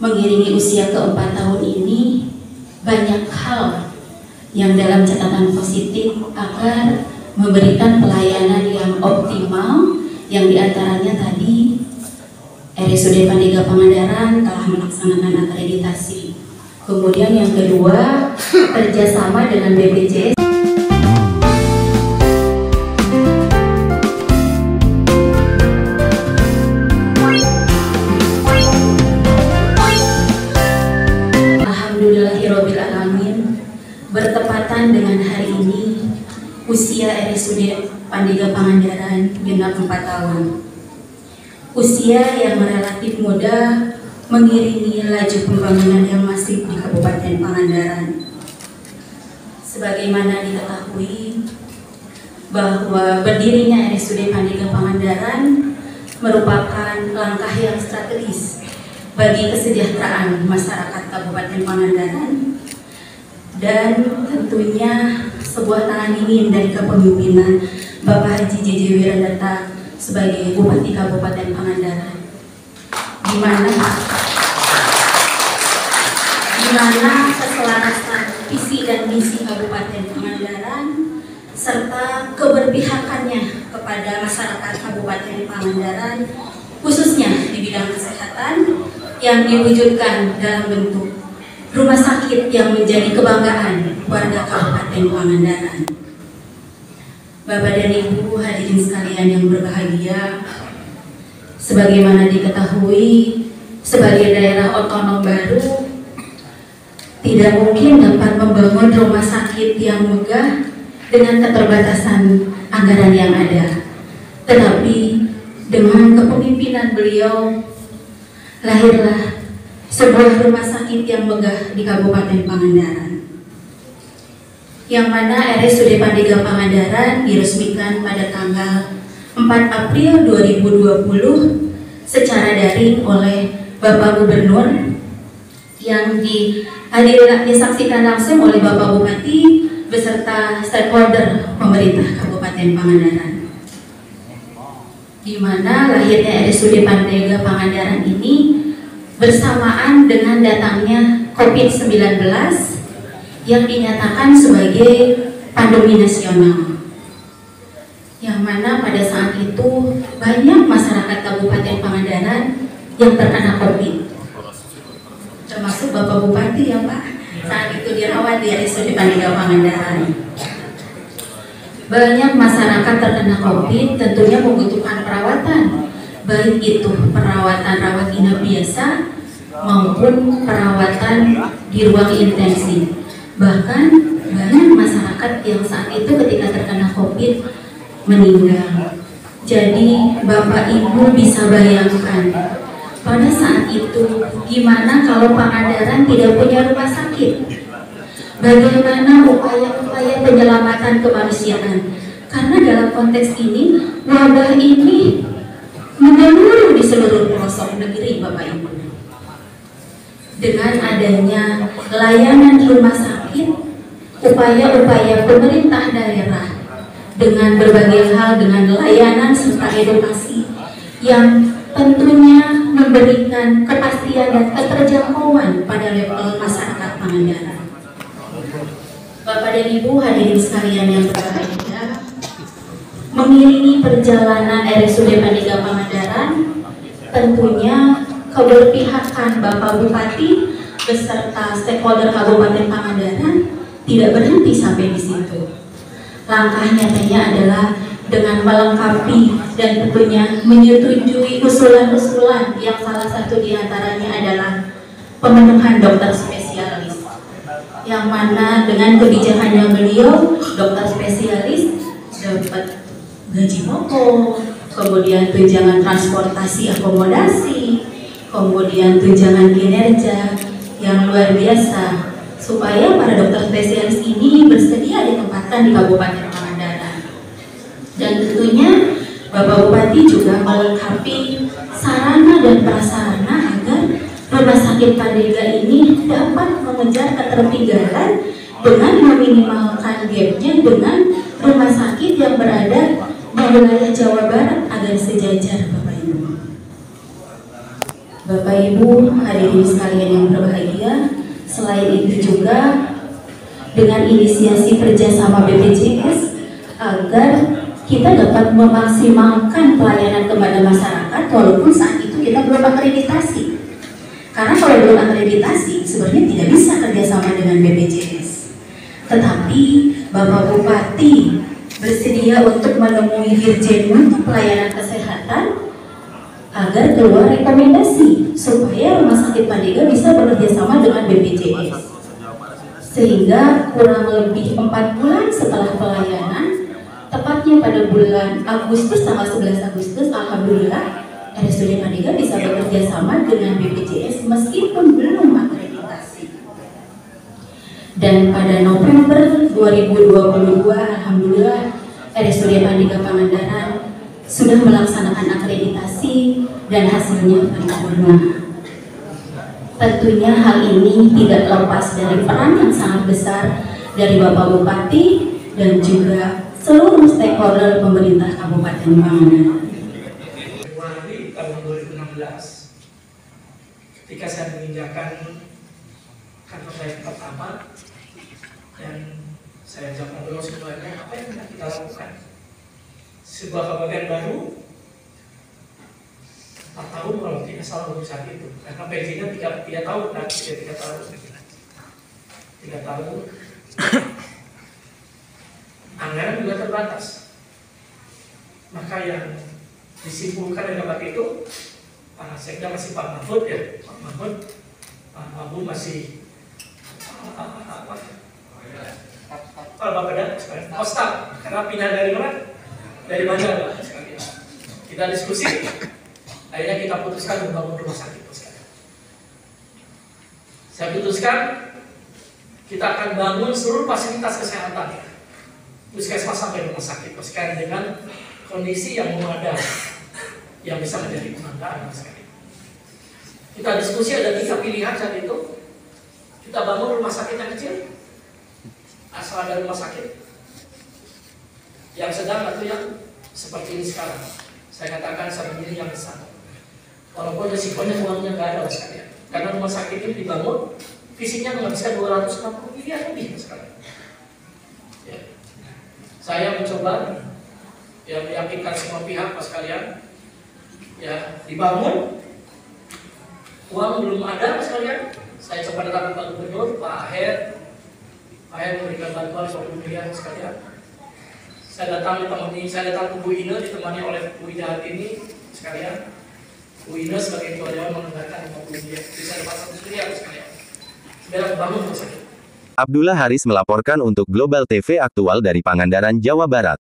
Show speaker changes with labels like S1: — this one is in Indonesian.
S1: mengiringi usia ke-4 tahun ini, banyak hal yang dalam catatan positif agar memberikan pelayanan yang optimal, yang diantaranya tadi RSUD Pandega Pangandaran telah melaksanakan akreditasi. Kemudian yang kedua, kerjasama dengan BPJS. Alhamdulillahirrabbilalamin, bertepatan dengan hari ini usia RSUD Pandega Pangandaran genap 4 tahun. Usia yang relatif muda mengiringi laju pembangunan yang masif di Kabupaten Pangandaran. Sebagaimana diketahui bahwa berdirinya RSUD Pandega Pangandaran merupakan langkah yang strategis bagi kesejahteraan masyarakat Kabupaten Pangandaran, dan tentunya sebuah tangan dingin dari kepemimpinan Bapak Haji JJ Wiradata sebagai Bupati Kabupaten Pangandaran, di mana keselarasan visi dan misi Kabupaten Pangandaran serta keberpihakannya kepada masyarakat Kabupaten Pangandaran khususnya di bidang kesehatan yang diwujudkan dalam bentuk rumah sakit yang menjadi kebanggaan warga Kabupaten Pangandaran. Bapak dan Ibu hadirin sekalian yang berbahagia, sebagaimana diketahui, sebagai daerah otonom baru tidak mungkin dapat membangun rumah sakit yang megah dengan keterbatasan anggaran yang ada. Tetapi dengan kepemimpinan beliau, lahirlah sebuah rumah sakit yang megah di Kabupaten Pangandaran, yang mana RSUD Pandega Pangandaran diresmikan pada tanggal 4 April 2020 secara daring oleh Bapak Gubernur, yang disaksikan langsung oleh Bapak Bupati beserta stakeholder pemerintah Kabupaten Pangandaran, di mana lahirnya RSUD Pandega Pangandaran ini bersamaan dengan datangnya COVID-19 yang dinyatakan sebagai pandemi nasional, yang mana pada saat itu banyak masyarakat Kabupaten Pangandaran yang terkena COVID, termasuk Bapak Bupati ya Pak, saat itu dirawat di RSUD Pandega Pangandaran. Banyak masyarakat terkena COVID tentunya membutuhkan perawatan, baik itu perawatan rawat inap biasa maupun perawatan di ruang intensif. Bahkan banyak masyarakat yang saat itu ketika terkena COVID meninggal. Jadi Bapak Ibu bisa bayangkan pada saat itu gimana kalau Pangandaran tidak punya rumah sakit. Bagaimana upaya-upaya penyelamatan kemanusiaan? Karena dalam konteks ini wabah ini menyeluruh di seluruh pelosok negeri Bapak Ibu. Dengan adanya layanan rumah sakit, upaya-upaya pemerintah daerah dengan berbagai hal, dengan layanan serta edukasi yang tentunya memberikan kepastian dan keterjangkauan pada level masyarakat Pangandaran. Bapak dan Ibu hadirin sekalian yang berbahagia, mengiringi perjalanan RSUD Pandega Pangandaran, tentunya keberpihakan Bapak Bupati beserta stakeholder Kabupaten Pangandaran tidak berhenti sampai di situ. Langkah nyatanya adalah dengan melengkapi dan tentunya menyetujui usulan-usulan yang salah satu diantaranya adalah pemenuhan dokter spesialis, yang mana dengan kebijakannya beliau, dokter spesialis dapat gaji pokok, kemudian tunjangan transportasi akomodasi, kemudian tunjangan kinerja yang luar biasa, supaya para dokter spesialis ini bersedia ditempatkan di Kabupaten Pangandaran. Dan tentunya Bapak Bupati juga melengkapi sarana dan prasarana agar rumah sakit Pandega ini dapat mengejar ketertinggalan dengan meminimalkan gapnya dengan rumah sakit yang berada di wilayah Jawa Barat agar sejajar Bapak Ibu. Bapak Ibu hadirin sekalian yang berbahagia, selain itu juga dengan inisiasi kerjasama BPJS agar kita dapat memaksimalkan pelayanan kepada masyarakat walaupun saat itu kita belum akreditasi. Karena kalau belum akreditasi sebenarnya tidak bisa kerjasama dengan BPJS. Tetapi Bapak Bupati bersedia untuk menemui Dirjen untuk pelayanan kesehatan agar keluar rekomendasi supaya Rumah Sakit Pandega bisa bekerjasama dengan BPJS. Sehingga kurang lebih 4 bulan setelah pelayanan, tepatnya pada bulan Agustus, tanggal 11 Agustus, alhamdulillah RSUD Pandega bisa bekerja sama dengan BPJS meskipun belum akreditasi. Dan pada November 2022, alhamdulillah RSUD Pandega Pangandaran sudah melaksanakan akreditasi dan hasilnya paripurna. Tentunya hal ini tidak lepas dari peran yang sangat besar dari Bapak Bupati dan juga seluruh stakeholder pemerintah Kabupaten Pangandaran.
S2: Februari tahun 2016, ketika saya menginjakan kantor saya pertama, dan saya ajak ngobrol semuanya, apa yang hendak kita lakukan? Sebuah kebagian baru, 4 tahun kalau tidak salah untuk saat itu, karena pensiunnya 3 tahun, kan? 3 tahun, 3 tahun. Anggaran juga terbatas. Maka yang disimpulkan dari tempat itu, Pak Sekda masih Pak Mahfud ya, Pak Mahfud, Pak Mahfud masih Pak Bapeda, Kostal, karena pindah dari mana? Dari Banjar, sekalian. Kita diskusi, akhirnya kita putuskan membangun rumah sakit. Saya putuskan kita akan bangun seluruh fasilitas kesehatan, puskesmas sampai rumah sakit, dengan kondisi yang memadai, yang bisa menjadi kebanggaan sekali. Kita diskusi ada 3 pilihan saat itu. Kita bangun rumah sakit yang kecil, asal ada rumah sakit, yang sedang atau yang seperti ini sekarang. Saya katakan saat ini yang besar. Walaupun resikonya uangnya nggak ada sekalian. Karena rumah sakit ini dibangun, fisiknya menghabiskan 260 miliar lebih sekalian. Ya. Saya mencoba meyakinkan semua pihak pas kalian ya dibangun, uang belum ada sekalian. Saya coba datang ke Pak Gubernur, Pak Aher memberikan bantuan 20 miliar sekalian. Saya datang ke Bu Ine ditemani oleh Bu Ida ini sekalian. Bu Ine sebagai ketua dewan menganggarkan 50 miliar, bisa dapat 1 miliar sekalian. Biar bangun rumah sakit.
S3: Abdullah Haris melaporkan untuk Global TV Aktual dari Pangandaran, Jawa Barat.